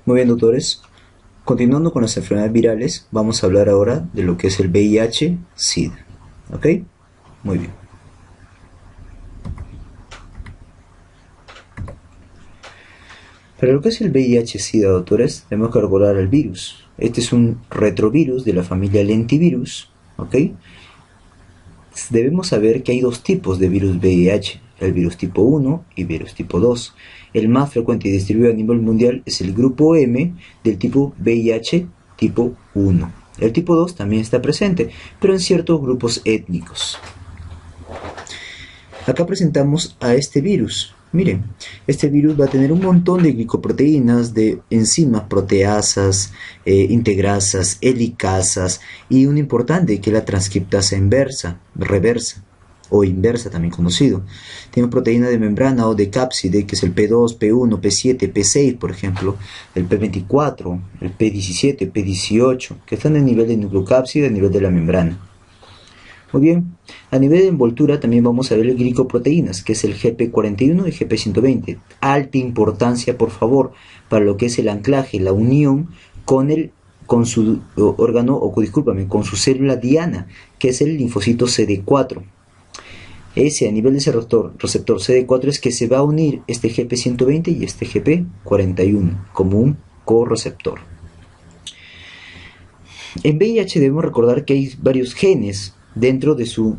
Muy bien, doctores. Continuando con las enfermedades virales, vamos a hablar ahora de lo que es el VIH-Sida. ¿Ok? Muy bien. Para lo que es el VIH-Sida, doctores, tenemos que recordar el virus. Este es un retrovirus de la familia lentivirus. ¿Ok? Debemos saber que hay dos tipos de virus VIH, el virus tipo 1 y virus tipo 2. El más frecuente y distribuido a nivel mundial es el grupo M del tipo VIH tipo 1. El tipo 2 también está presente, pero en ciertos grupos étnicos. Acá presentamos a este virus. Miren, este virus va a tener un montón de glicoproteínas, de enzimas proteasas, integrasas, helicasas y un importante que es la transcriptasa reversa o inversa también conocido. Tiene proteína de membrana o de cápside que es el P2, P1, P7, P6 por ejemplo, el P24, el P17, P18 que están en nivel de nucleocápside, a nivel de la membrana. Muy bien, a nivel de envoltura también vamos a ver el glicoproteínas, que es el GP41 y GP120. Alta importancia, por favor, para lo que es el anclaje, la unión con su órgano, con su célula diana, que es el linfocito CD4. Ese, a nivel de ese receptor CD4, es que se va a unir este GP120 y este GP41 como un correceptor. En VIH debemos recordar que hay varios genes dentro de su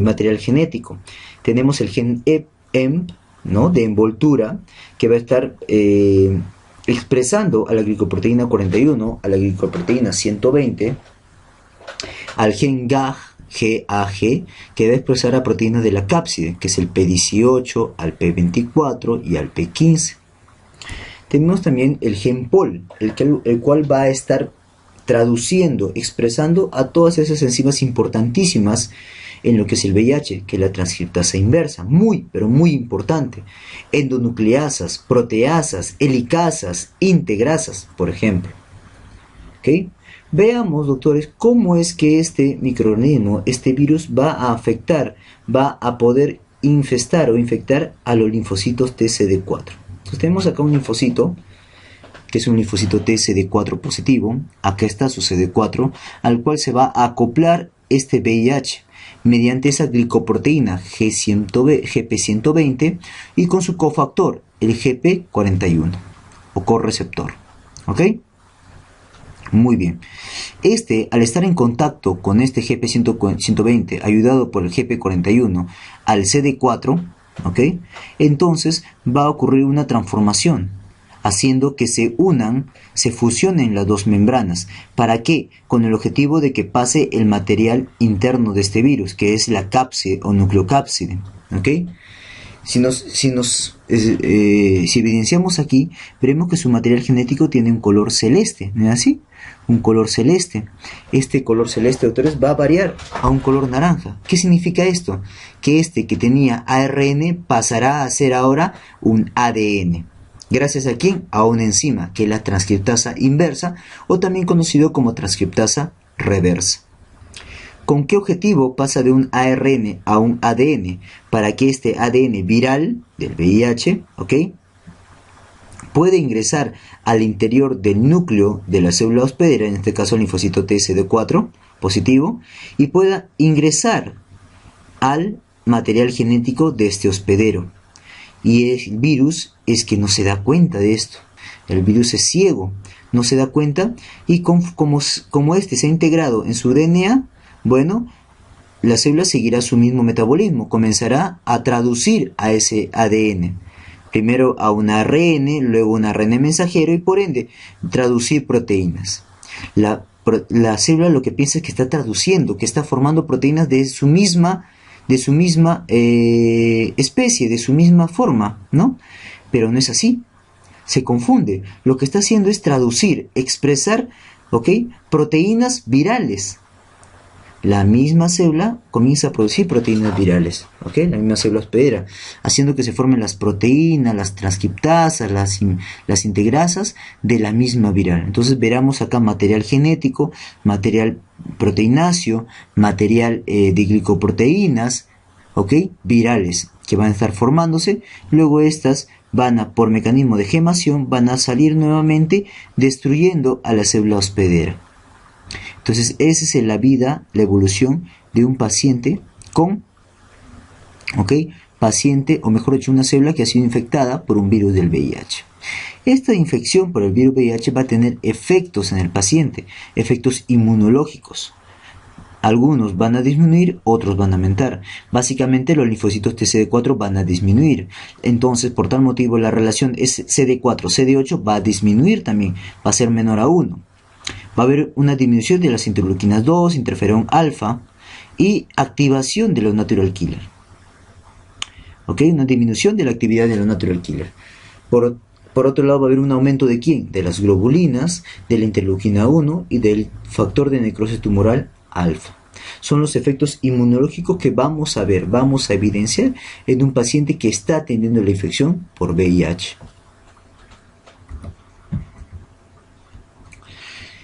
material genético. Tenemos el gen EMP, ¿no?, de envoltura, que va a estar expresando a la glicoproteína 41, a la glicoproteína 120, al gen GAG, que va a expresar a proteínas de la cápside, que es el P18, al P24 y al P15. Tenemos también el gen POL, el cual va a estar traduciendo, expresando a todas esas enzimas importantísimas en lo que es el VIH, que es la transcriptasa inversa, pero muy importante, endonucleasas, proteasas, helicasas, integrasas, por ejemplo. ¿Okay? Veamos, doctores, cómo es que este microorganismo, este virus, va a afectar, va a poder infestar o infectar a los linfocitos TCD4. Entonces tenemos acá un linfocito, que es un linfocito TCD4 positivo, acá está su CD4, al cual se va a acoplar este VIH mediante esa glicoproteína GP120 y con su cofactor, el GP41 o correceptor. ¿Ok? Muy bien. Al estar en contacto con este GP120 ayudado por el GP41 al CD4, ¿ok?, entonces va a ocurrir una transformación, haciendo que se fusionen las dos membranas. ¿Para qué? Con el objetivo de que pase el material interno de este virus, que es la cápside o nucleocápside. ¿Ok? Si evidenciamos aquí, veremos que su material genético tiene un color celeste, ¿no es así? Un color celeste. Este color celeste, doctores, va a variar a un color naranja. ¿Qué significa esto? Que que tenía ARN pasará a ser ahora un ADN. ¿Gracias a quién? A una enzima, que es la transcriptasa inversa, o también conocido como transcriptasa reversa. ¿Con qué objetivo pasa de un ARN a un ADN? Para que este ADN viral del VIH, ¿ok?, puede ingresar al interior del núcleo de la célula hospedera, en este caso el linfocito TCD4 positivo, y pueda ingresar al material genético de este hospedero. Y el virus es que no se da cuenta de esto. El virus es ciego, no se da cuenta, y como este se ha integrado en su DNA, bueno, la célula seguirá su mismo metabolismo, comenzará a traducir a ese ADN, primero a un ARN, luego un ARN mensajero, y por ende traducir proteínas. La célula lo que piensa es que está traduciendo, que está formando proteínas de su misma especie, de su misma forma, ¿no? Pero no es así, se confunde. Lo que está haciendo es traducir, expresar, ¿ok?, proteínas virales. La misma célula comienza a producir proteínas virales, ¿ok?, la misma célula hospedera, haciendo que se formen las proteínas, las transcriptasas, las integrasas de la misma viral. Entonces veremos acá material genético, material proteináceo, material de glicoproteínas, ¿ok?, virales, que van a estar formándose. Luego estas por mecanismo de gemación, van a salir nuevamente destruyendo a la célula hospedera. Entonces, esa es la vida, la evolución de un paciente con, paciente, o mejor dicho, una célula que ha sido infectada por un virus del VIH. Esta infección por el virus VIH va a tener efectos en el paciente, efectos inmunológicos. Algunos van a disminuir, otros van a aumentar. Básicamente los linfocitos TCD4 van a disminuir. Entonces, por tal motivo, la relación es CD4-CD8 va a disminuir también, va a ser menor a 1. Va a haber una disminución de las interleuquinas 2, interferón alfa y activación de los natural killer. Una disminución de la actividad de los natural killer. Por otro lado, va a haber un aumento de ¿quién? De las globulinas, de la interleuquina 1 y del factor de necrosis tumoral alfa. Son los efectos inmunológicos que vamos a ver, vamos a evidenciar en un paciente que está teniendo la infección por VIH.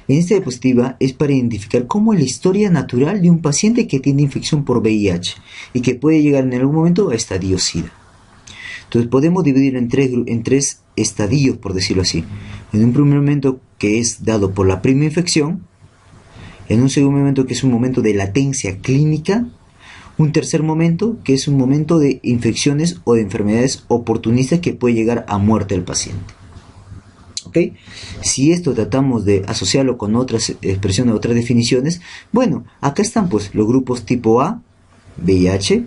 En esta diapositiva es para identificar cómo es la historia natural de un paciente que tiene infección por VIH y que puede llegar en algún momento a estadio SIDA. Entonces podemos dividirlo en tres estadios, por decirlo así. En un primer momento que es dado por la primera infección, en un segundo momento que es un momento de latencia clínica, un tercer momento que es un momento de infecciones o de enfermedades oportunistas que puede llegar a muerte del paciente. Si esto tratamos de asociarlo con otras expresiones, otras definiciones, bueno, acá están pues los grupos tipo A, VIH,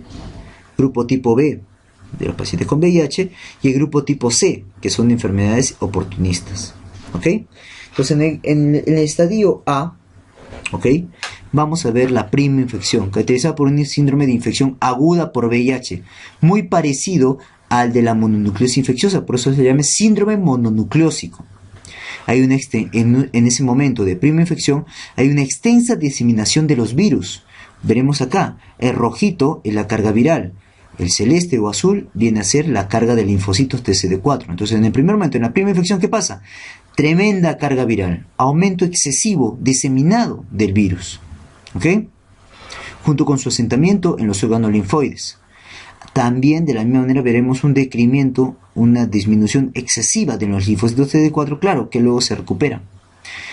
grupo tipo B, de los pacientes con VIH, y el grupo tipo C, que son enfermedades oportunistas. Entonces en el estadio A, vamos a ver la prima infección, caracterizada por un síndrome de infección aguda por VIH, muy parecido al de la mononucleosis infecciosa, por eso se llama síndrome mononucleósico. Hay en ese momento de prima infección hay una extensa diseminación de los virus. Veremos acá, el rojito es la carga viral, el celeste o azul viene a ser la carga de linfocitos TCD4. Entonces en el primer momento, en la prima infección, ¿qué pasa? Tremenda carga viral, aumento excesivo, diseminado del virus, junto con su asentamiento en los órganos linfoides. También de la misma manera veremos un decremento, una disminución excesiva de los linfocitos CD4, claro, que luego se recupera.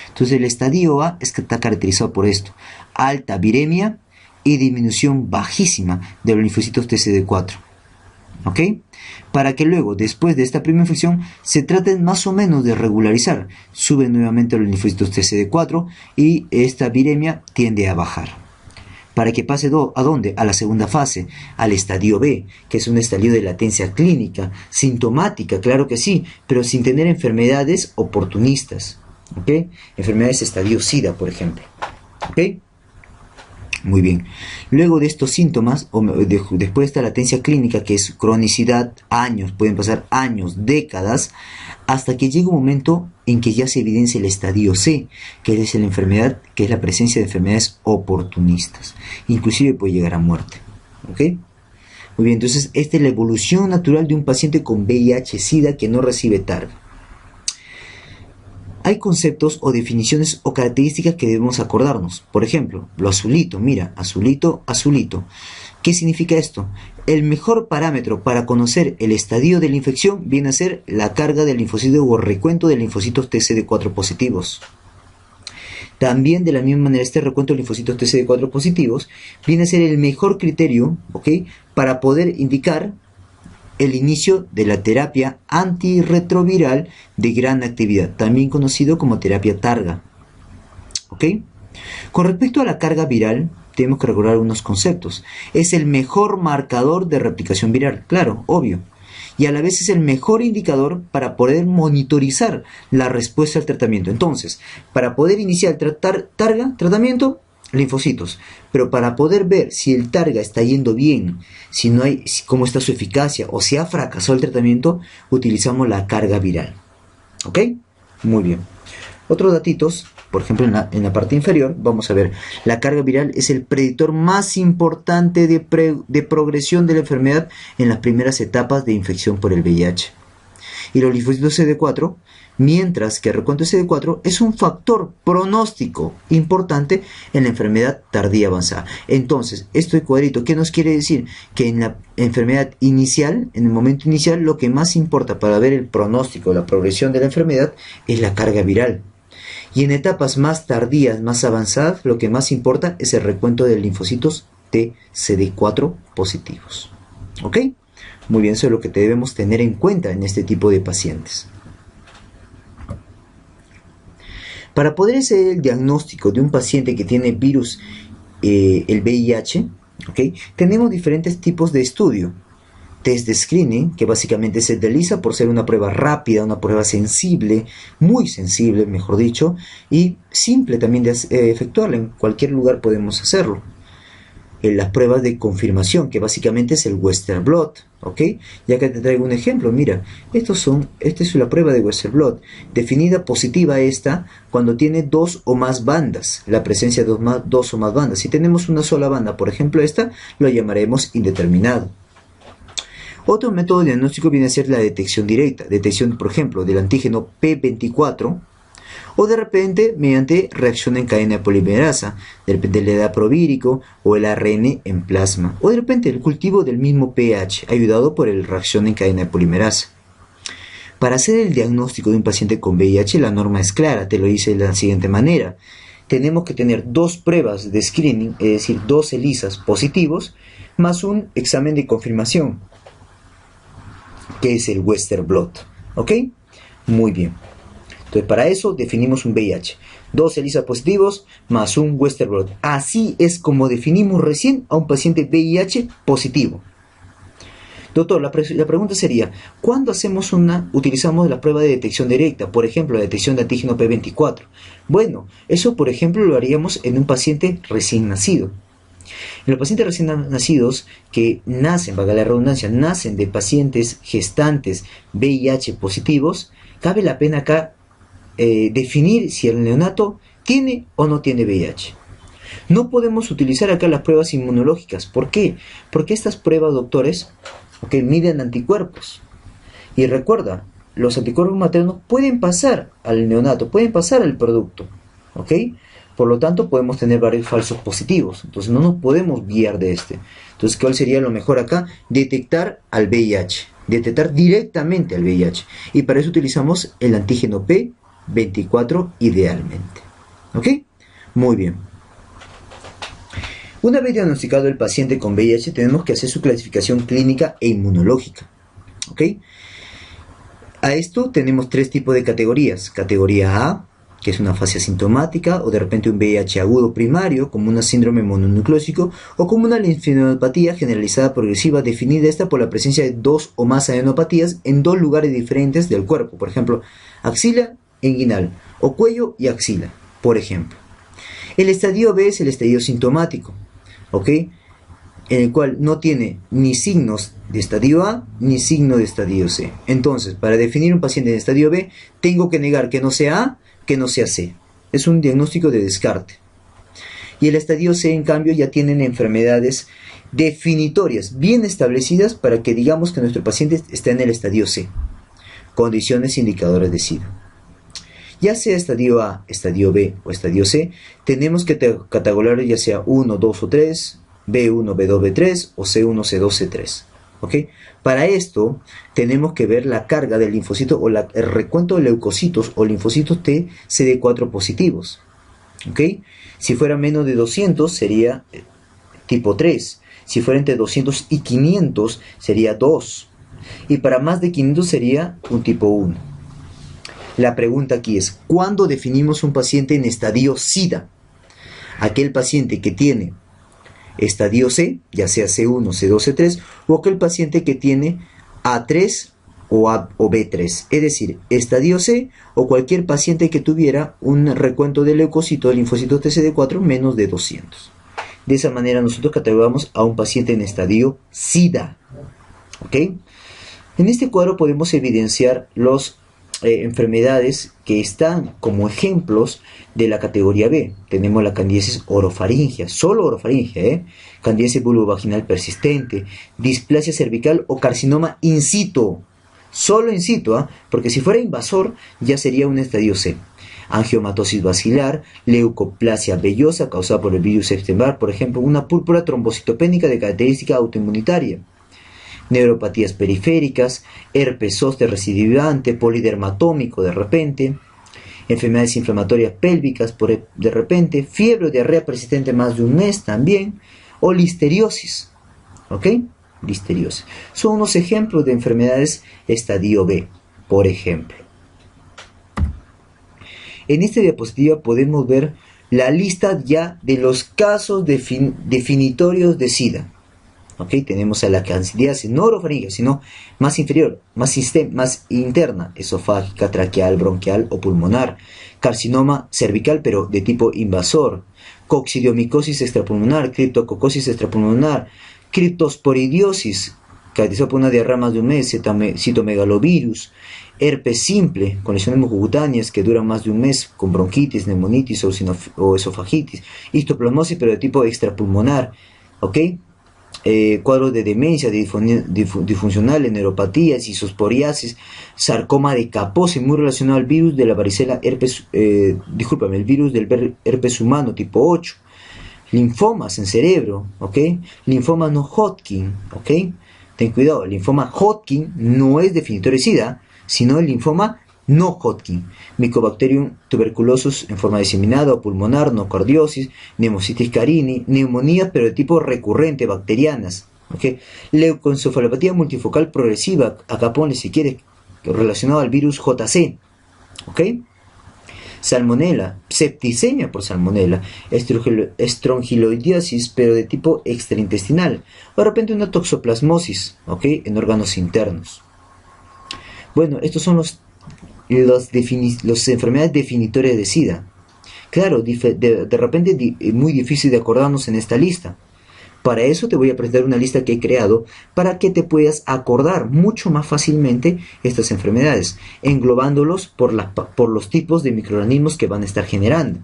Entonces el estadio A está caracterizado por esto: alta viremia y disminución bajísima de los linfocitos TCD4. Para que luego, después de esta primera infección, se traten más o menos de regularizar. Suben nuevamente los linfocitos TCD4 y esta viremia tiende a bajar. Para que pase ¿a dónde? A la segunda fase, al estadio B, que es un estadio de latencia clínica, sintomática, claro que sí, pero sin tener enfermedades oportunistas. Enfermedades estadio SIDA, por ejemplo. Muy bien. Luego de estos síntomas, después de esta latencia clínica, que es cronicidad, años, pueden pasar años, décadas, hasta que llega un momento en que ya se evidencia el estadio C, que es la enfermedad, que es la presencia de enfermedades oportunistas. Inclusive puede llegar a muerte. Muy bien, entonces esta es la evolución natural de un paciente con VIH-Sida que no recibe targa. Hay conceptos o definiciones o características que debemos acordarnos. Por ejemplo, lo azulito, mira, azulito, azulito. ¿Qué significa esto? El mejor parámetro para conocer el estadio de la infección viene a ser la carga del linfocito o recuento de linfocitos TCD4 positivos. También de la misma manera este recuento de linfocitos TCD4 positivos viene a ser el mejor criterio, para poder indicar el inicio de la terapia antirretroviral de gran actividad, también conocido como terapia targa. Con respecto a la carga viral, tenemos que recordar unos conceptos. Es el mejor marcador de replicación viral, claro, obvio. Y a la vez es el mejor indicador para poder monitorizar la respuesta al tratamiento. Entonces, para poder iniciar tratamiento, linfocitos. Pero para poder ver si el targa está yendo bien, cómo está su eficacia o si ha fracasado el tratamiento, utilizamos la carga viral. Muy bien. Otros datitos, por ejemplo en la parte inferior, vamos a ver, la carga viral es el predictor más importante de progresión de la enfermedad en las primeras etapas de infección por el VIH. y los linfocitos CD4, mientras que el recuento de CD4 es un factor pronóstico importante en la enfermedad tardía avanzada. Entonces, este cuadrito, ¿qué nos quiere decir? Que en la enfermedad inicial, en el momento inicial, lo que más importa para ver el pronóstico, la progresión de la enfermedad, es la carga viral. Y en etapas más tardías, más avanzadas, lo que más importa es el recuento de linfocitos T CD4 positivos. ¿Ok? Muy bien, eso es lo que debemos tener en cuenta en este tipo de pacientes. Para poder hacer el diagnóstico de un paciente que tiene virus, el VIH, ¿okay? Tenemos diferentes tipos de estudio. Test de screening, que básicamente se realiza por ser una prueba rápida, una prueba sensible, muy sensible, mejor dicho, y simple también de efectuarla. En cualquier lugar podemos hacerlo. Las pruebas de confirmación, que básicamente es el Western blot, ¿ok? Ya que te traigo un ejemplo, mira, esta es la prueba de Western blot, definida positiva esta cuando tiene dos o más bandas, la presencia de dos o más bandas. Si tenemos una sola banda, por ejemplo esta, lo llamaremos indeterminado. Otro método de diagnóstico viene a ser la detección directa, detección, por ejemplo, del antígeno P24, o de repente mediante reacción en cadena de polimerasa, de repente el EDA provírico o el ARN en plasma, o de repente el cultivo del mismo pH, ayudado por la reacción en cadena de polimerasa. Para hacer el diagnóstico de un paciente con VIH, la norma es clara, te lo dice de la siguiente manera. Tenemos que tener dos pruebas de screening, es decir, dos ELISAs positivos, más un examen de confirmación, que es el Western blot. ¿Ok? Muy bien. Entonces, para eso definimos un VIH. Dos ELISA positivos más un Western blot. Así es como definimos recién a un paciente VIH positivo. Doctor, la pregunta sería, ¿cuándo utilizamos la prueba de detección directa? Por ejemplo, la detección de antígeno P24. Bueno, eso por ejemplo lo haríamos en un paciente recién nacido. En los pacientes recién nacidos que nacen, valga la redundancia, nacen de pacientes gestantes VIH positivos, cabe la pena acá definir si el neonato tiene o no tiene VIH. No podemos utilizar acá las pruebas inmunológicas. ¿Por qué? Porque estas pruebas, doctores, miden anticuerpos. Y recuerda, los anticuerpos maternos pueden pasar al neonato, pueden pasar al producto. ¿Ok? Por lo tanto, podemos tener varios falsos positivos. Entonces, no nos podemos guiar de este. Entonces, ¿cuál sería lo mejor acá? Detectar al VIH. Detectar directamente al VIH. Y para eso utilizamos el antígeno P24 idealmente. ¿Ok? Muy bien. Una vez diagnosticado el paciente con VIH, tenemos que hacer su clasificación clínica e inmunológica. ¿Ok? A esto tenemos tres tipos de categorías. Categoría A, que es una fase asintomática, o de repente un VIH agudo primario, como un síndrome mononucleósico, o como una linfodenopatía generalizada progresiva, definida esta por la presencia de dos o más adenopatías en dos lugares diferentes del cuerpo, por ejemplo, axila e inguinal, o cuello y axila, por ejemplo. El estadio B es el estadio sintomático, ¿ok? En el cual no tiene ni signos de estadio A ni signo de estadio C. Entonces, para definir un paciente de estadio B, tengo que negar que no sea A, que no sea C. Es un diagnóstico de descarte. Y el estadio C, en cambio, ya tienen enfermedades definitorias, bien establecidas para que digamos que nuestro paciente está en el estadio C. Condiciones indicadoras de SIDA. Ya sea estadio A, estadio B o estadio C, tenemos que catalogar ya sea 1, 2 o 3, B1, B2, B3 o C1, C2, C3. ¿Ok? Para esto tenemos que ver la carga del linfocito o el recuento de leucocitos o linfocitos T CD4 positivos. ¿Ok? Si fuera menos de 200 sería tipo 3. Si fuera entre 200 y 500 sería 2. Y para más de 500 sería un tipo 1. La pregunta aquí es, ¿cuándo definimos un paciente en estadio SIDA? Aquel paciente que tiene estadio C, ya sea C1, C2, C3, o aquel paciente que tiene A3 o B3, es decir, estadio C o cualquier paciente que tuviera un recuento de leucocitos de linfocitos TCD4 menos de 200. De esa manera nosotros catalogamos a un paciente en estadio SIDA. ¿Ok? En este cuadro podemos evidenciar las enfermedades que están como ejemplos de la categoría B. Tenemos la candidiasis orofaringia, solo orofaringia, candidiasis vulvovaginal persistente, displasia cervical o carcinoma in situ, Solo in situ, porque si fuera invasor ya sería un estadio C. Angiomatosis basilar, leucoplasia vellosa causada por el virus Epstein-Barr, por ejemplo, una púrpura trombocitopénica de característica autoinmunitaria. Neuropatías periféricas, herpes zóster recidivante, polidermatómico de repente, enfermedades inflamatorias pélvicas de repente, fiebre o diarrea persistente más de un mes también, o listeriosis, ¿ok? Listeriosis. Son unos ejemplos de enfermedades estadio B, por ejemplo. En esta diapositiva podemos ver la lista ya de los casos definitorios de SIDA. ¿Ok? Tenemos a la candidiasis no orofaringea, sino más inferior, más interna, esofágica, traqueal, bronquial o pulmonar. Carcinoma cervical, pero de tipo invasor. Coccidiomicosis extrapulmonar, criptococosis extrapulmonar, criptosporidiosis, caracterizada por una diarrea más de un mes, citomegalovirus, herpes simple, con lesiones mucocutáneas que duran más de un mes, con bronquitis, neumonitis o esofagitis, histoplasmosis, pero de tipo extrapulmonar, ¿ok? Cuadros de demencia, disfuncionales, neuropatías, isosporiasis, sarcoma de Kaposi, muy relacionado al virus de la varicela el virus del herpes humano tipo 8, linfomas en cerebro, ¿ok? Linfoma no Hodgkin, ¿ok? Ten cuidado, el linfoma Hodgkin no es definitorio de SIDA, sino el linfoma no Hodgkin, Mycobacterium tuberculosis en forma diseminada o pulmonar, nocardiosis, Pneumocystis carini, neumonías pero de tipo recurrente, bacterianas, ¿okay? Leucoencefalopatía multifocal progresiva, acá ponle si quieres, relacionado al virus JC, ¿ok? Salmonella, septicemia por salmonella, estrongiloidiasis pero de tipo extraintestinal, o de repente una toxoplasmosis, ¿ok? En órganos internos. Bueno, estos son las enfermedades definitorias de SIDA. Claro, de repente muy difícil de acordarnos en esta lista. Para eso te voy a presentar una lista que he creado para que te puedas acordar mucho más fácilmente estas enfermedades, englobándolos por los tipos de microorganismos que van a estar generando.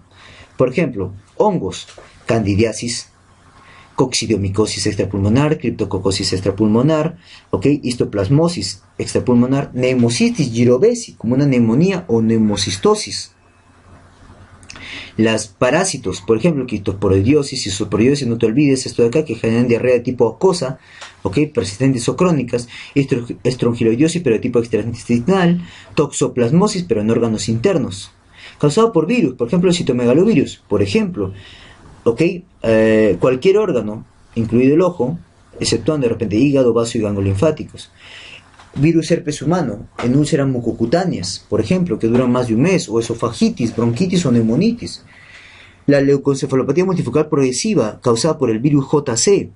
Por ejemplo, hongos, candidiasis, coccidiomicosis extrapulmonar, criptococosis extrapulmonar, histoplasmosis extrapulmonar, neumocystis jirovecii, como una neumonía o neumocistosis. Las parásitos, por ejemplo, criptosporidiosis, isosporidiosis, no te olvides esto de acá, que generan diarrea de tipo acuosa, persistentes o crónicas, estrongiloidosis, pero de tipo extraintestinal, toxoplasmosis, pero en órganos internos, causado por virus, por ejemplo, el citomegalovirus, por ejemplo, cualquier órgano, incluido el ojo, exceptuando de repente hígado, vaso y ganglios linfáticos. Virus herpes humano, en úlceras mucocutáneas, por ejemplo, que duran más de un mes, o esofagitis, bronquitis o neumonitis. La leucoencefalopatía multifocal progresiva, causada por el virus JC.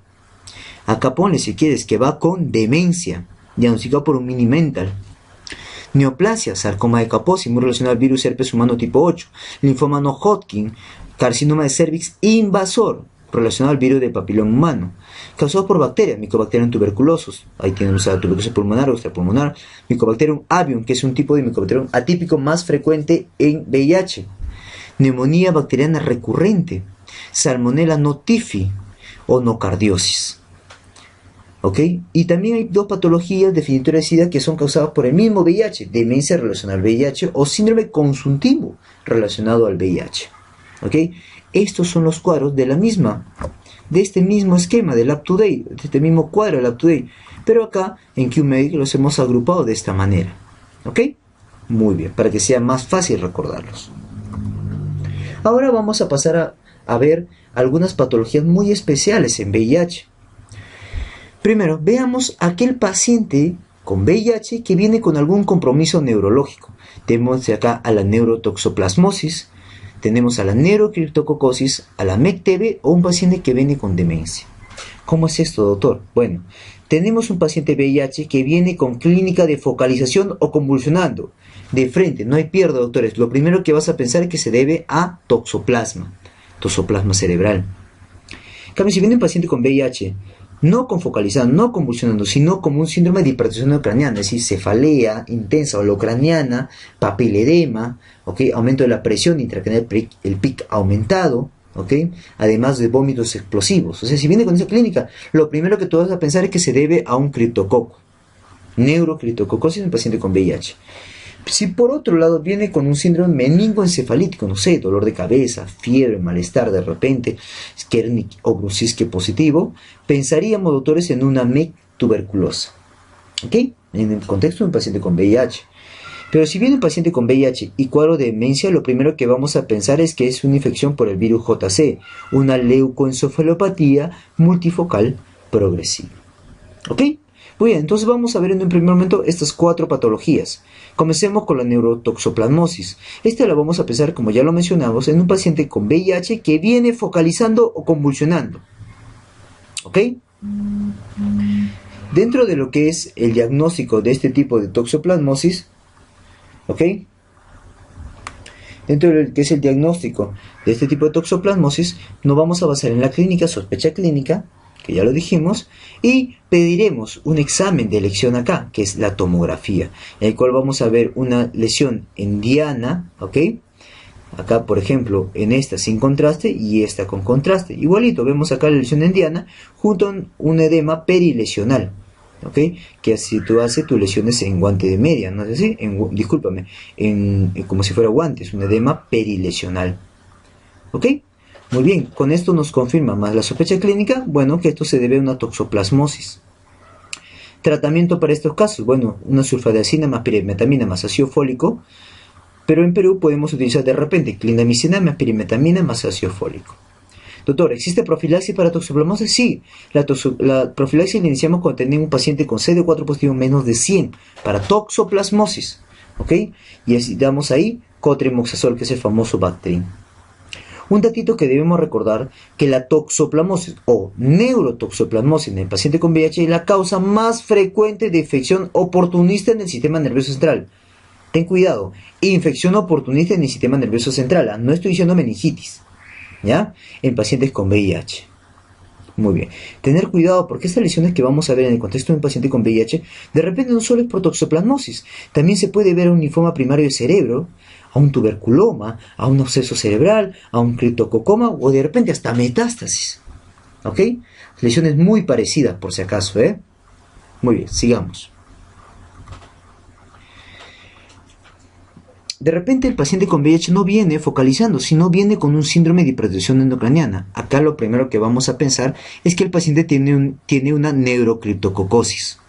Acá ponle, si quieres, que va con demencia, diagnosticado por un mini mental. Neoplasia, sarcoma de Kaposi, muy relacionado al virus herpes humano tipo 8. Linfoma no Hodgkin, carcinoma de cervix invasor, relacionado al virus del papiloma humano, causado por bacterias, Mycobacterium tuberculosis, ahí tenemos la tuberculosis pulmonar o extrapulmonar, Mycobacterium avium, que es un tipo de Mycobacterium atípico más frecuente en VIH, neumonía bacteriana recurrente, Salmonella notifi o nocardiosis. Y también hay dos patologías definitorias de SIDA que son causadas por el mismo VIH, demencia relacionada al VIH o síndrome consuntivo relacionado al VIH. Estos son los cuadros de este mismo esquema del UpToDate, de este mismo cuadro del UpToDate, pero acá en QMedic los hemos agrupado de esta manera. Muy bien, para que sea más fácil recordarlos. Ahora vamos a pasar a ver algunas patologías muy especiales en VIH. Primero, veamos aquel paciente con VIH que viene con algún compromiso neurológico. Tenemos acá a la neurotoxoplasmosis, tenemos a la neurocriptococosis, a la MECTB o un paciente que viene con demencia. ¿Cómo es esto, doctor? Bueno, tenemos un paciente VIH que viene con clínica de focalización o convulsionando. De frente, no hay pierde, doctores. Lo primero que vas a pensar es que se debe a toxoplasma cerebral. En cambio, si viene un paciente con VIH, no con focalizando, no convulsionando, sino como un síndrome de hipertensión neurocraniana, es decir, cefalea intensa holocraniana, papiledema, aumento de la presión intracraneal, el PIC aumentado, además de vómitos explosivos. O sea, si viene con esa clínica, lo primero que tú vas a pensar es que se debe a un criptococo. neurocriptococosis en un paciente con VIH. Si por otro lado viene con un síndrome meningoencefalítico, no sé, dolor de cabeza, fiebre, malestar de repente, Kernick o Brunskiski positivo, pensaríamos, doctores, en una MEC tuberculosa. ¿Ok? En el contexto de un paciente con VIH. Pero si viene un paciente con VIH y cuadro de demencia, lo primero que vamos a pensar es que es una infección por el virus JC, una leucoencefalopatía multifocal progresiva. ¿Ok? Muy bien, entonces vamos a ver en un primer momento estas 4 patologías. Comencemos con la neurotoxoplasmosis. Esta la vamos a pensar, como ya lo mencionamos, en un paciente con VIH que viene focalizando o convulsionando. ¿Ok? Dentro de lo que es el diagnóstico de este tipo de toxoplasmosis, ¿ok? Dentro de lo que es el diagnóstico de este tipo de toxoplasmosis, nos vamos a basar en la clínica, sospecha clínica, que ya lo dijimos, y pediremos un examen de elección acá, que es la tomografía, en el cual vamos a ver una lesión en diana, ¿ok? Acá, por ejemplo, en esta sin contraste y esta con contraste. Igualito, vemos acá la lesión en diana junto a un edema perilesional, ¿ok? Que así tú haces tus lesiones en guante de media, ¿no es así? Discúlpame, como si fuera guantes, un edema perilesional, ¿ok? Muy bien, con esto nos confirma más la sospecha clínica, bueno, que esto se debe a una toxoplasmosis. Tratamiento para estos casos, bueno, una sulfadacina más pirimetamina más ácido fólico, pero en Perú podemos utilizar de repente clindamicina más pirimetamina más ácido fólico. Doctor, ¿existe profilaxis para toxoplasmosis? Sí, la profilaxis la iniciamos cuando tenemos un paciente con CD4 positivo menos de 100 para toxoplasmosis, ¿ok? Y así damos ahí cotrimoxazol, que es el famoso Bactrim. Un datito que debemos recordar, que la toxoplasmosis o neurotoxoplasmosis en el paciente con VIH es la causa más frecuente de infección oportunista en el sistema nervioso central. Ten cuidado, infección oportunista en el sistema nervioso central, no estoy diciendo meningitis, ¿ya? En pacientes con VIH. Muy bien. Tener cuidado porque estas lesiones que vamos a ver en el contexto de un paciente con VIH, de repente no solo es por toxoplasmosis, también se puede ver un linfoma primario de cerebro, a un tuberculoma, a un absceso cerebral, a un criptococoma o de repente hasta metástasis. ¿Ok? Lesiones muy parecidas por si acaso, ¿eh? Muy bien, sigamos. De repente el paciente con VIH no viene focalizando, sino viene con un síndrome de hipertensión endocraniana. Acá lo primero que vamos a pensar es que el paciente tiene una neurocriptococosis.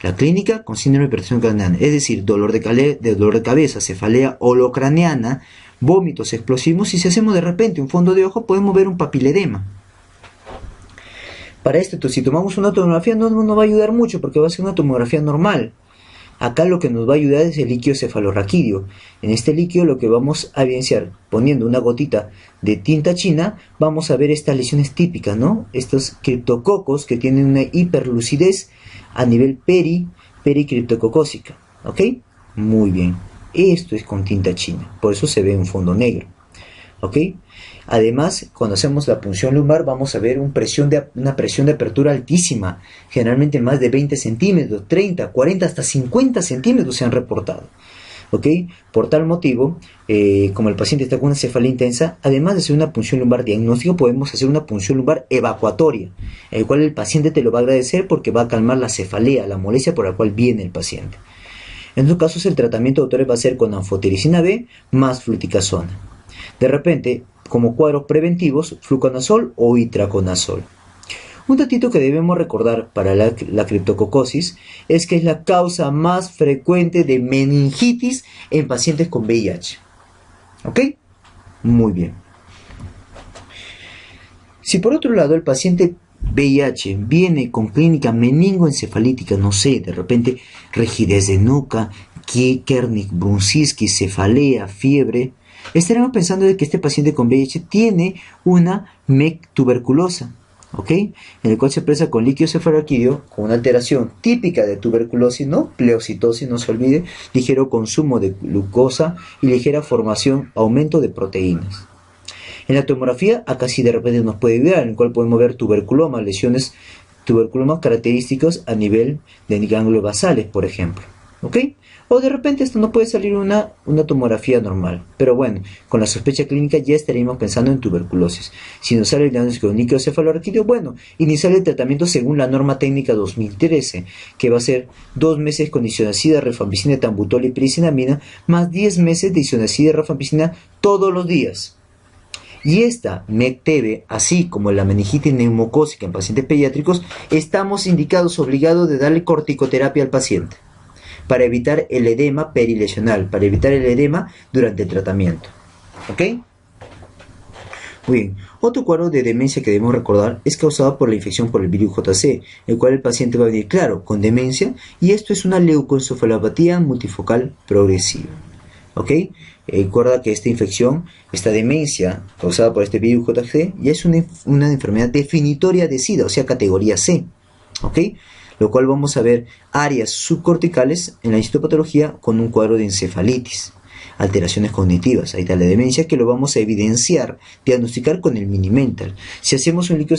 La clínica con síndrome de hipertensión endocraniana, es decir, dolor de cabeza, cefalea holocraniana, vómitos explosivos, y si hacemos de repente un fondo de ojo podemos ver un papiledema. Para esto, si tomamos una tomografía no nos va a ayudar mucho porque va a ser una tomografía normal. Acá lo que nos va a ayudar es el líquido cefalorraquídeo. En este líquido lo que vamos a evidenciar, poniendo una gotita de tinta china, vamos a ver estas lesiones típicas, ¿no? Estos criptococos que tienen una hiperlucidez a nivel pericriptococósica, ¿ok? Muy bien. Esto es con tinta china, por eso se ve un fondo negro, ¿ok? Además, cuando hacemos la punción lumbar vamos a ver una presión de apertura altísima, generalmente más de 20 centímetros, 30, 40, hasta 50 centímetros se han reportado. ¿Ok? Por tal motivo, como el paciente está con una cefalea intensa, además de hacer una punción lumbar diagnóstica, podemos hacer una punción lumbar evacuatoria, el cual el paciente te lo va a agradecer porque va a calmar la cefalea, la molestia por la cual viene el paciente. En estos casos el tratamiento, doctores, va a ser con anfotericina B más fluticasona. De repente, como cuadros preventivos, fluconazol o itraconazol. Un datito que debemos recordar para la criptococosis es que es la causa más frecuente de meningitis en pacientes con VIH. ¿Ok? Muy bien. Si por otro lado el paciente VIH viene con clínica meningoencefalítica, no sé, de repente rigidez de nuca, Kernick, Brunskiski, cefalea, fiebre, estaremos pensando de que este paciente con VIH tiene una MEC tuberculosa, ¿ok? En el cual se expresa con líquido cefalorraquídeo, con una alteración típica de tuberculosis, ¿no? Pleocitosis, no se olvide, ligero consumo de glucosa y ligera formación, aumento de proteínas. En la tomografía, acá sí de repente nos puede ayudar, en el cual podemos ver lesiones tuberculomas característicos a nivel de ganglios basales, por ejemplo. ¿ok? O de repente esto no puede salir una tomografía normal, pero bueno, con la sospecha clínica ya estaríamos pensando en tuberculosis. Si nos sale el diagnóstico de níquel bueno, iniciar el tratamiento según la norma técnica 2013, que va a ser 2 meses con isoniazida, rifampicina, etambutol y piricinamida, más 10 meses de isoniazida y rifampicina todos los días. Y esta MECTEBE, así como la meningitis neumocócica en pacientes pediátricos, estamos obligados de darle corticoterapia al paciente para evitar el edema perilesional, para evitar el edema durante el tratamiento. ¿Ok? Muy bien. Otro cuadro de demencia que debemos recordar es causado por la infección por el virus JC, el cual el paciente va a venir, claro, con demencia, y esto es una leucoencefalopatía multifocal progresiva. ¿Ok? Recuerda que esta infección, esta demencia causada por este virus JC, ya es una enfermedad definitoria de SIDA, o sea, categoría C. ¿Ok? Lo cual vamos a ver áreas subcorticales en la histopatología con un cuadro de encefalitis, alteraciones cognitivas, ahí está la demencia, que lo vamos a evidenciar, diagnosticar con el Mini-Mental. Si hacemos un líquido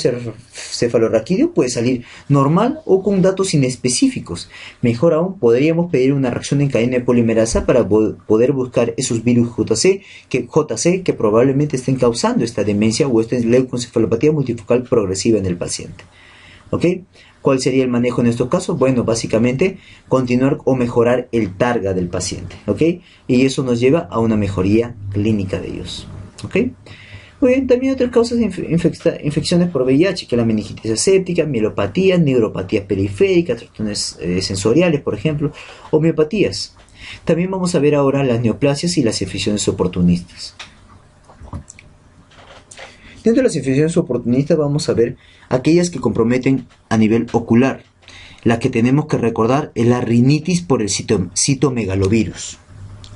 cefalorraquídeo puede salir normal o con datos inespecíficos. Mejor aún, podríamos pedir una reacción en cadena de polimerasa para poder buscar esos virus JC que probablemente estén causando esta demencia o esta leucoencefalopatía multifocal progresiva en el paciente. ¿Ok? ¿Cuál sería el manejo en estos casos? Bueno, básicamente continuar o mejorar el targa del paciente, ¿ok? Y eso nos lleva a una mejoría clínica de ellos, ¿ok? Muy bien, también otras causas de infecciones por VIH, que es la meningitis aséptica, mielopatías, neuropatías periféricas, trastornos sensoriales, por ejemplo, o miopatías. También vamos a ver ahora las neoplasias y las infecciones oportunistas. Dentro de las infecciones oportunistas vamos a ver aquellas que comprometen a nivel ocular. La que tenemos que recordar es la rinitis por el citomegalovirus.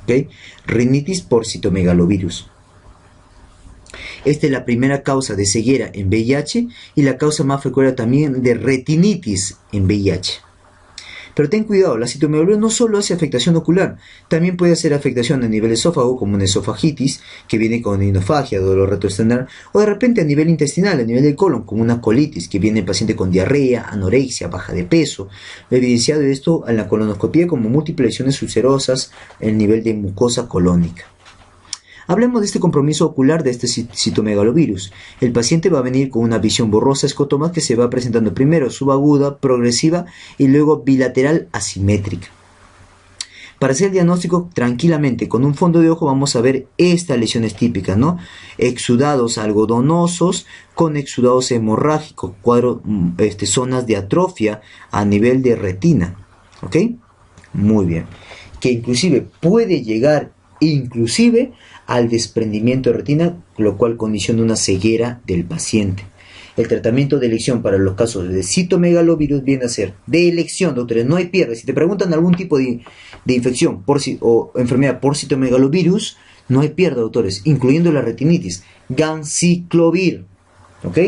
¿Okay? Rinitis por citomegalovirus. Esta es la primera causa de ceguera en VIH y la causa más frecuente también de retinitis en VIH. Pero ten cuidado, la citomegalovirus no solo hace afectación ocular, también puede hacer afectación a nivel esófago, como una esofagitis, que viene con inofagia, dolor retroesternal, o de repente a nivel intestinal, a nivel del colon, como una colitis, que viene el paciente con diarrea, anorexia, baja de peso. Evidenciado esto en la colonoscopia como múltiples lesiones ulcerosas en nivel de mucosa colónica. Hablemos de este compromiso ocular de este citomegalovirus. El paciente va a venir con una visión borrosa escotoma que se va presentando primero subaguda, progresiva y luego bilateral asimétrica. Para hacer el diagnóstico tranquilamente con un fondo de ojo vamos a ver estas lesiones típicas, ¿no? Exudados algodonosos con exudados hemorrágicos, zonas de atrofia a nivel de retina, ¿ok? Muy bien. Que inclusive puede llegar al desprendimiento de retina, lo cual condiciona una ceguera del paciente. El tratamiento de elección para los casos de citomegalovirus viene a ser de elección, doctores, no hay pierde. Si te preguntan algún tipo de infección o enfermedad por citomegalovirus, no hay pierde, doctores, incluyendo la retinitis. Ganciclovir, ¿ok?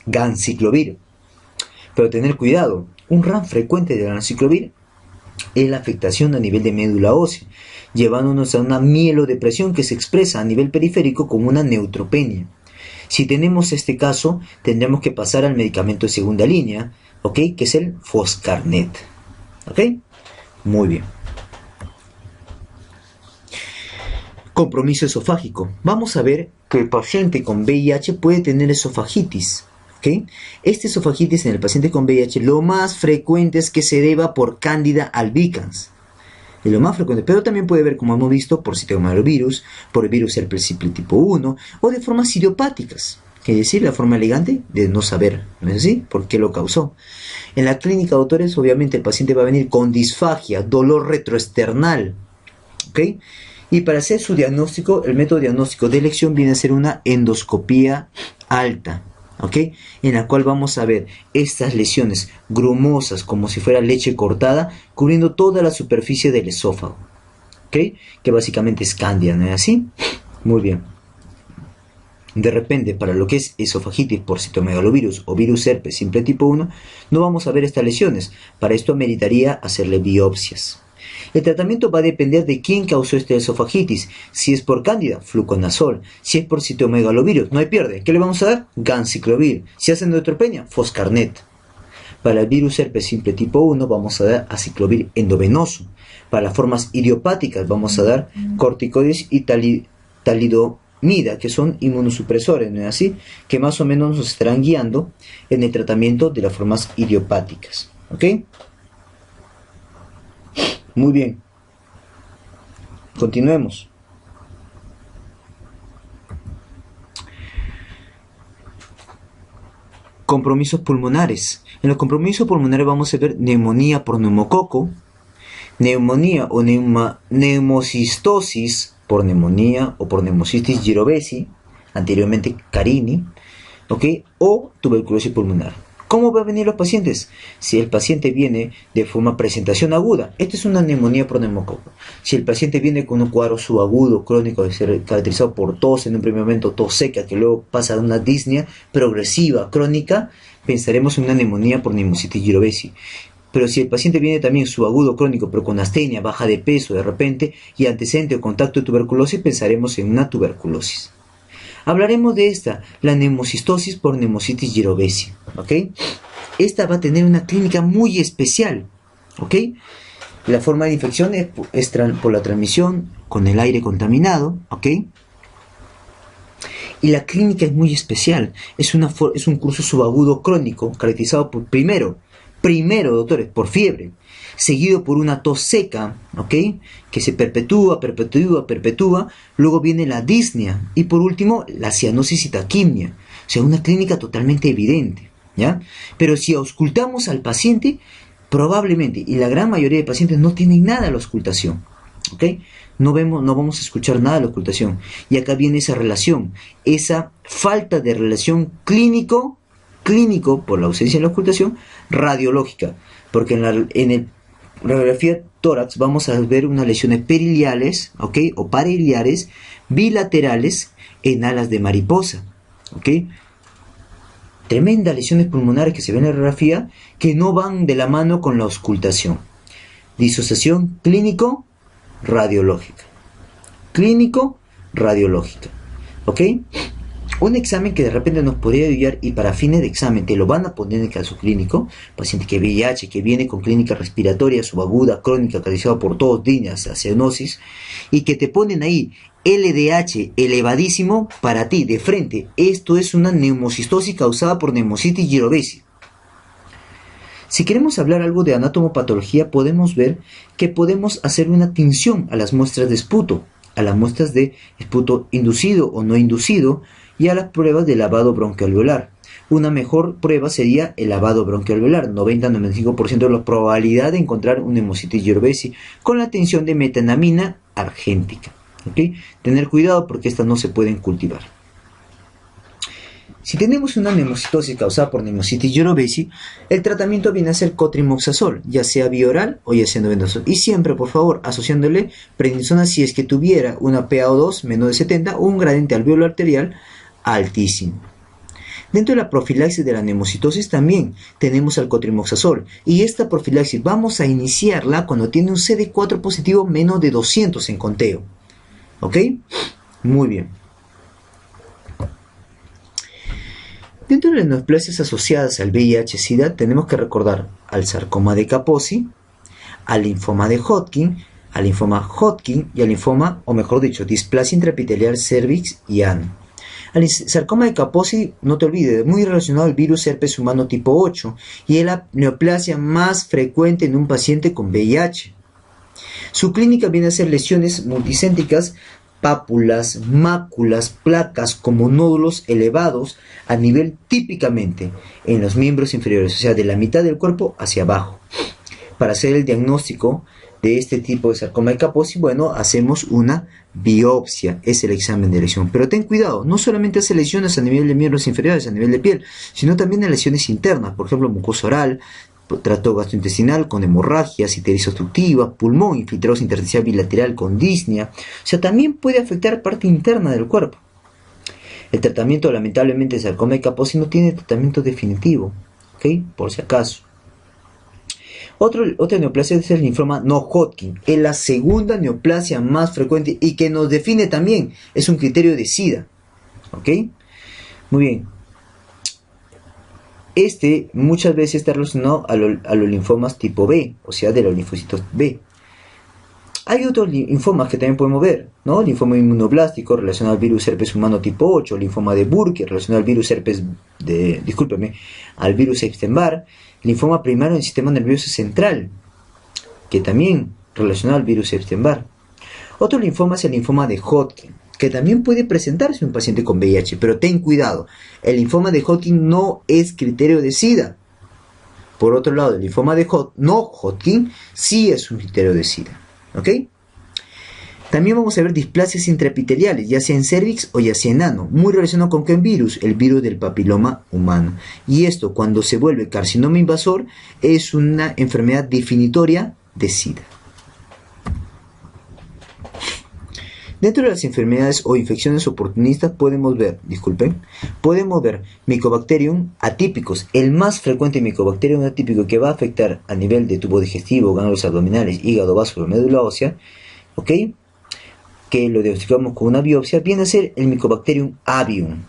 Ganciclovir. Pero tener cuidado, un RAM frecuente de ganciclovir es la afectación a nivel de médula ósea, llevándonos a una mielodepresión que se expresa a nivel periférico como una neutropenia. Si tenemos este caso, tendremos que pasar al medicamento de segunda línea, ¿ok? Que es el Foscarnet, ¿ok? Muy bien. Compromiso esofágico. Vamos a ver que el paciente con VIH puede tener esofagitis. ¿Okay? Esta esofagitis en el paciente con VIH lo más frecuente es que se deba por Candida albicans. Es lo más frecuente, pero también puede haber, como hemos visto, por citomegalovirus, por el virus herpes simple tipo 1 o de formas idiopáticas. Es decir, la forma elegante de no saber, ¿no es así? ¿Por qué lo causó? En la clínica, doctores, obviamente el paciente va a venir con disfagia, dolor retroesternal. ¿Ok? Y para hacer su diagnóstico, el método diagnóstico de elección viene a ser una endoscopía alta. ¿Ok? En la cual vamos a ver estas lesiones grumosas como si fuera leche cortada cubriendo toda la superficie del esófago, ¿ok? Que básicamente es cándida, ¿no es así? Muy bien. De repente, para lo que es esofagitis por citomegalovirus o virus herpes simple tipo 1, no vamos a ver estas lesiones. Para esto ameritaría hacerle biopsias. El tratamiento va a depender de quién causó esta esofagitis. Si es por cándida, fluconazol. Si es por citomegalovirus, no hay pierde. ¿Qué le vamos a dar? Ganciclovir. Si hace neutropenia, Foscarnet. Para el virus herpes simple tipo 1 vamos a dar aciclovir endovenoso. Para las formas idiopáticas vamos a dar corticoides y talidomida, que son inmunosupresores, ¿no es así? Que más o menos nos estarán guiando en el tratamiento de las formas idiopáticas. ¿Ok? Muy bien. Continuemos. Compromisos pulmonares. En los compromisos pulmonares vamos a ver neumonía por neumococo, neumonía o neumocistosis por neumonía o por neumocistis girovesi, anteriormente Carini, ¿ok? O tuberculosis pulmonar. ¿Cómo van a venir los pacientes? Si el paciente viene de forma presentación aguda, esta es una neumonía por neumococo. Si el paciente viene con un cuadro subagudo crónico caracterizado por tos en un primer momento, tos seca, que luego pasa a una disnea progresiva crónica, pensaremos en una neumonía por neumocitis girovesi. Pero si el paciente viene también subagudo crónico, pero con astenia, baja de peso de repente y antecedente o contacto de tuberculosis, pensaremos en una tuberculosis. Hablaremos de esta, la neumocistosis por neumocitis girovesi, ¿ok? Esta va a tener una clínica muy especial, ¿ok? La forma de infección es por la transmisión con el aire contaminado, ¿ok? Y la clínica es muy especial, es un curso subagudo crónico caracterizado por primero, doctores, por fiebre, seguido por una tos seca, ¿ok? Que se perpetúa, luego viene la disnea y por último la cianosis y taquimia, o sea, una clínica totalmente evidente, ¿ya? Pero si auscultamos al paciente, probablemente, y la gran mayoría de pacientes no tienen nada a la auscultación, ¿ok? No vamos a escuchar nada de la auscultación, y acá viene esa relación, esa falta de relación clínico por la ausencia de la auscultación, radiológica, porque en el radiografía tórax vamos a ver unas lesiones periliares, ¿ok? O pariliares, bilaterales en alas de mariposa, ¿ok? Tremendas lesiones pulmonares que se ven en la radiografía que no van de la mano con la auscultación. Disociación clínico-radiológica. Clínico-radiológica, ¿ok? Un examen que de repente nos podría ayudar y para fines de examen te lo van a poner en el caso clínico, paciente que VIH, que viene con clínica respiratoria subaguda, crónica, caracterizada por tos, disneas, cianosis, y que te ponen ahí LDH elevadísimo para ti, de frente. Esto es una neumocistosis causada por neumocitis girovesi. Si queremos hablar algo de anatomopatología, podemos ver que podemos hacer una tinción a las muestras de esputo, a las muestras de esputo inducido o no inducido, y a las pruebas de lavado bronquialveolar. Una mejor prueba sería el lavado bronquialveolar, 90-95% de la probabilidad de encontrar un neumocitis girovesi con la tinción de metanamina argéntica. ¿Okay? Tener cuidado porque estas no se pueden cultivar. Si tenemos una neumocitosis causada por neumocitis girovesi, el tratamiento viene a ser cotrimoxazol, ya sea vía oral o ya sea endovenoso. Y siempre, por favor, asociándole prednisona si es que tuviera una PaO2 menor de 70 o un gradiente alveolo arterial altísimo. Dentro de la profilaxis de la neumocitosis también tenemos al cotrimoxazol. Y esta profilaxis vamos a iniciarla cuando tiene un CD4 positivo menos de 200 en conteo. ¿Ok? Muy bien. Dentro de las neoplasias asociadas al VIH-Sida tenemos que recordar al sarcoma de Kaposi, al linfoma de Hodgkin, al linfoma Hodgkin y al linfoma, o mejor dicho, displasia intraepitelial cervix y ano. Al sarcoma de Kaposi, no te olvides, muy relacionado al virus herpes humano tipo 8 y es la neoplasia más frecuente en un paciente con VIH. Su clínica viene a ser lesiones multicéntricas, pápulas, máculas, placas como nódulos elevados a nivel típicamente en los miembros inferiores, o sea, de la mitad del cuerpo hacia abajo. Para hacer el diagnóstico de este tipo de sarcoma de Kaposi, bueno, hacemos una biopsia, es el examen de lesión. Pero ten cuidado, no solamente hace lesiones a nivel de miembros inferiores, a nivel de piel, sino también en lesiones internas, por ejemplo, mucosa oral, tracto gastrointestinal con hemorragia, citeritis obstructiva, pulmón, infiltrados intersticial bilateral con disnea. O sea, también puede afectar parte interna del cuerpo. El tratamiento, lamentablemente, de sarcoma de Kaposi no tiene tratamiento definitivo, ¿ok? Por si acaso. Otra neoplasia es el linfoma no Hodgkin. Es la segunda neoplasia más frecuente y que nos define también. Es un criterio de SIDA. ¿Ok? Muy bien. muchas veces está relacionado a los linfomas tipo B, o sea, de los linfocitos B. Hay otros linfomas que también podemos ver, ¿no? Linfoma inmunoblástico relacionado al virus herpes humano tipo 8, linfoma de Burkitt relacionado al virus al virus Epstein-Barr, linfoma primario del sistema nervioso central, que también relacionado al virus Epstein-Barr. Otro linfoma es el linfoma de Hodgkin, que también puede presentarse en un paciente con VIH, pero ten cuidado, el linfoma de Hodgkin no es criterio de SIDA. Por otro lado, el linfoma de Hodgkin sí es un criterio de SIDA. ¿Ok? También vamos a ver displasias intraepiteliales, ya sea en cervix o ya sea en ano, muy relacionado con qué virus, el virus del papiloma humano. Y esto, cuando se vuelve carcinoma invasor, es una enfermedad definitoria de SIDA. Dentro de las enfermedades o infecciones oportunistas podemos ver Mycobacterium atípicos. El más frecuente Mycobacterium atípico que va a afectar a nivel de tubo digestivo, ganglios abdominales, hígado, vaso, médula ósea, ¿ok? Que lo diagnosticamos con una biopsia, viene a ser el Mycobacterium avium.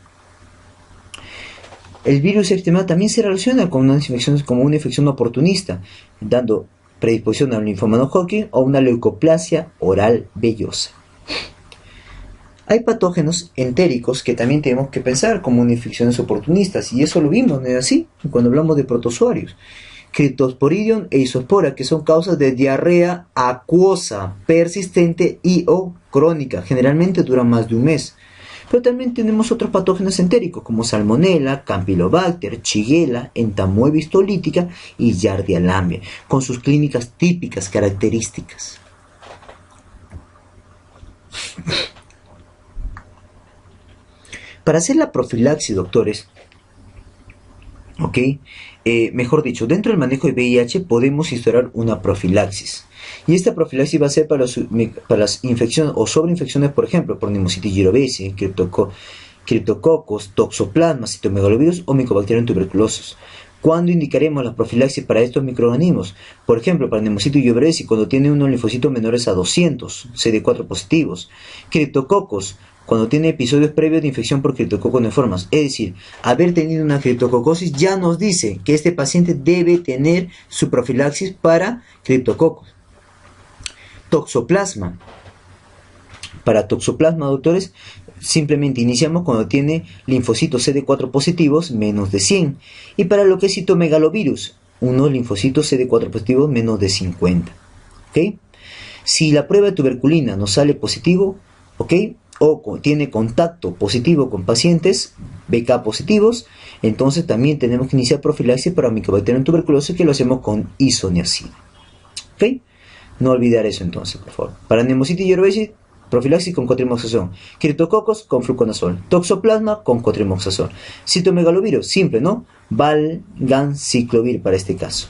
El virus Epstein-Barr también se relaciona con una infección oportunista, dando predisposición a un linfoma no Hodgkin o una leucoplasia oral vellosa. Hay patógenos entéricos que también tenemos que pensar como infecciones oportunistas, y eso lo vimos, ¿no es así? Cuando hablamos de protozoarios. Cryptosporidium e isospora, que son causas de diarrea acuosa, persistente y o crónica, generalmente duran más de un mes. Pero también tenemos otros patógenos entéricos como Salmonella, Campylobacter, Shigella, Entamoeba histolítica y Giardia lamblia, con sus clínicas típicas características. Para hacer la profilaxis, doctores, ¿ok? Mejor dicho, dentro del manejo de VIH podemos instaurar una profilaxis. Y esta profilaxis va a ser para las infecciones o sobreinfecciones, por ejemplo, por Pneumocystis jirovecii, Cryptococcus, Toxoplasma, citomegalovirus o Mycobacterium tuberculosis. ¿Cuándo indicaremos la profilaxis para estos microorganismos? Por ejemplo, para Pneumocystis jirovecii, cuando tiene unos linfocitos menores a 200, CD4 positivos. Cryptococcus, cuando tiene episodios previos de infección por criptococcus neoformas. Es decir, haber tenido una criptococosis ya nos dice que este paciente debe tener su profilaxis para criptococcus. Toxoplasma. Para toxoplasma, doctores, simplemente iniciamos cuando tiene linfocitos CD4 positivos menos de 100. Y para lo que es citomegalovirus, unos linfocitos CD4 positivos menos de 50. ¿Ok? Si la prueba de tuberculina nos sale positivo, ¿ok?, o tiene contacto positivo con pacientes BK positivos, entonces también tenemos que iniciar profilaxis para Mycobacterium tuberculosis, que lo hacemos con isoniazida. ¿Ok? No olvidar eso entonces, por favor. Para Pneumocystis jirovecii, profilaxis con cotrimoxazol. Cryptococcus con fluconazol. Toxoplasma con cotrimoxazol. Citomegalovirus, simple, ¿no? Valganciclovir para este caso.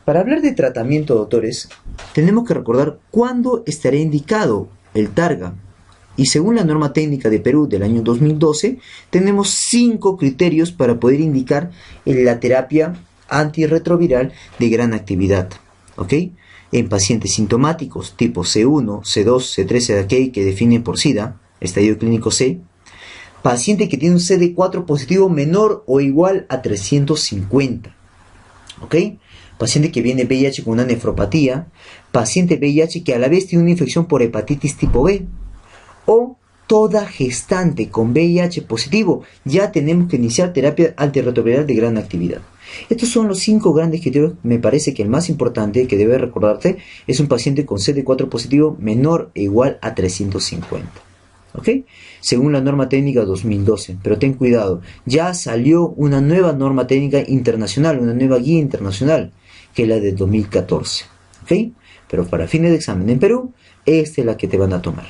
Para hablar de tratamiento, doctores, tenemos que recordar cuándo estará indicado el Targa. Y según la norma técnica de Perú del año 2012, tenemos 5 criterios para poder indicar la terapia antirretroviral de gran actividad. ¿Ok? En pacientes sintomáticos tipo C1, C2, C3, C4 que definen por SIDA, estadio clínico C. Paciente que tiene un CD4 positivo menor o igual a 350. ¿Ok? Paciente que viene VIH con una nefropatía, paciente VIH que a la vez tiene una infección por hepatitis tipo B, o toda gestante con VIH positivo, ya tenemos que iniciar terapia antirretroviral de gran actividad. Estos son los 5 grandes criterios. Me parece que el más importante que debe recordarte es un paciente con CD4 positivo menor o igual a 350. ¿Ok? Según la norma técnica 2012, pero ten cuidado, ya salió una nueva norma técnica internacional, una nueva guía internacional, que es la de 2014, ¿ok? Pero para fines de examen en Perú, esta es la que te van a tomar.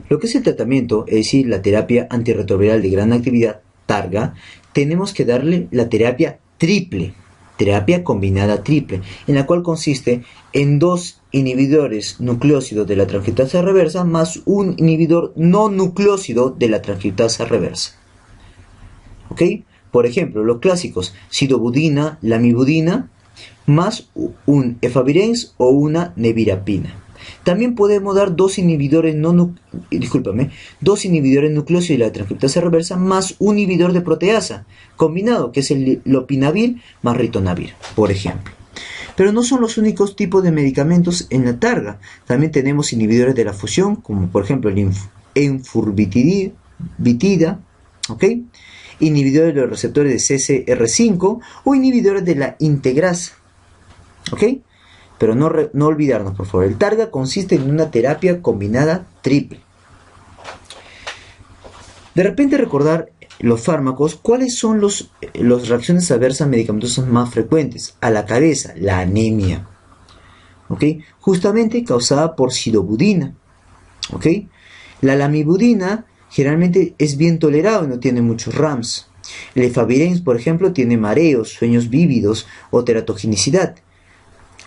Lo que es el tratamiento, es decir, la terapia antirretroviral de gran actividad, TARGA, tenemos que darle la terapia triple, terapia combinada triple, en la cual consiste en 2 inhibidores nucleócidos de la transcriptasa reversa más un inhibidor no nucleócido de la transcriptasa reversa. ¿Ok? Por ejemplo, los clásicos sidobudina, lamivudina, más un efavirenz o una nevirapina. También podemos dar dos inhibidores nucleósidos de la transcriptasa reversa más un inhibidor de proteasa combinado, que es el lopinavir más ritonavir, por ejemplo. Pero no son los únicos tipos de medicamentos en la targa. También tenemos inhibidores de la fusión, como por ejemplo el enfurvitida, ¿ok? Inhibidores de los receptores de CCR5 o inhibidores de la integrasa, ¿ok? Pero no olvidarnos, por favor, el targa consiste en una terapia combinada triple. De repente recordar los fármacos, ¿cuáles son las reacciones adversas medicamentosas más frecuentes? A la cabeza, la anemia, ¿ok? Justamente causada por sidobudina, ¿ok? La lamivudina generalmente es bien tolerado y no tiene muchos RAMs. El efavirenz, por ejemplo, tiene mareos, sueños vívidos o teratogenicidad.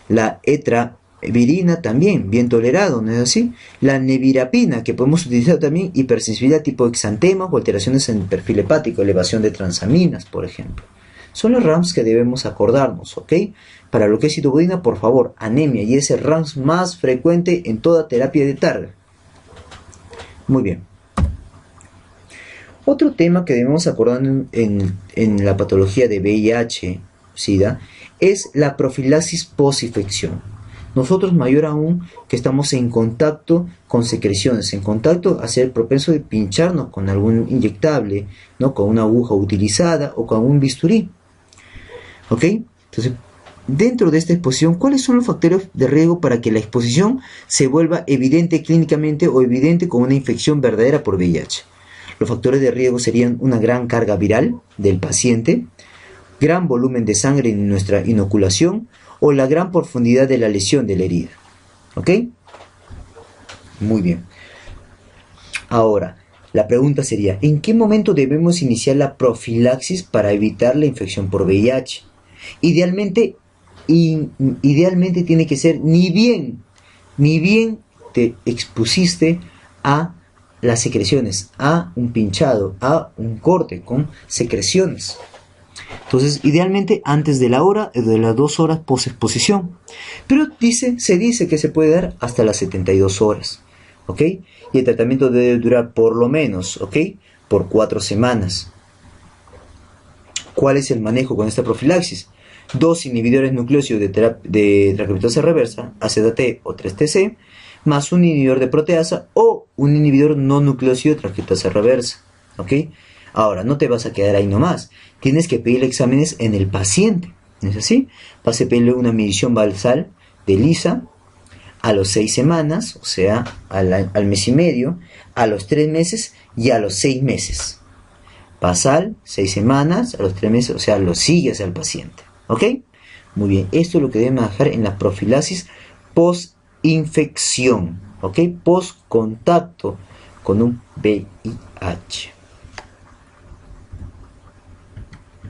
La etravirina también, bien tolerado, ¿no es así? La nevirapina, que podemos utilizar también hipersensibilidad tipo exantema o alteraciones en el perfil hepático, elevación de transaminas, por ejemplo. Son los RAMs que debemos acordarnos, ¿ok? Para lo que es sidobudina, por favor, anemia, y es el RAMs más frecuente en toda terapia de targa. Muy bien. Otro tema que debemos acordar en la patología de VIH, SIDA, es la profilaxis posinfección. Nosotros, mayor aún, que estamos en contacto con secreciones, en contacto a ser propenso de pincharnos con algún inyectable, ¿no? Con una aguja utilizada o con un bisturí. ¿Ok? Entonces, dentro de esta exposición, ¿cuáles son los factores de riesgo para que la exposición se vuelva evidente clínicamente o evidente con una infección verdadera por VIH? Los factores de riesgo serían una gran carga viral del paciente, gran volumen de sangre en nuestra inoculación o la gran profundidad de la lesión de la herida. ¿Ok? Muy bien. Ahora, la pregunta sería, ¿en qué momento debemos iniciar la profilaxis para evitar la infección por VIH? Idealmente tiene que ser ni bien te expusiste a las secreciones, a un pinchado, a un corte con secreciones. Entonces, idealmente antes de la hora, de las 2 horas post-exposición. Pero se dice que se puede dar hasta las 72 horas. ¿Ok? Y el tratamiento debe durar por lo menos, ¿ok? Por 4 semanas. ¿Cuál es el manejo con esta profilaxis? 2 inhibidores nucleósidos de transcriptasa reversa, AZT o 3-TC, más un inhibidor de proteasa o un inhibidor no nucleósido de transcriptasa reversa. ¿Ok? Ahora, no te vas a quedar ahí nomás. Tienes que pedirle exámenes en el paciente. ¿No es así? Vas a pedirle una medición basal de ELISA a los 6 semanas, o sea, al mes y medio, a los 3 meses y a los 6 meses. Basal, 6 semanas, a los 3 meses, o sea, lo sigues al paciente. ¿Ok? Muy bien, esto es lo que debemos dejar en la profilaxis post-infección. ¿Ok? Post-contacto con un VIH.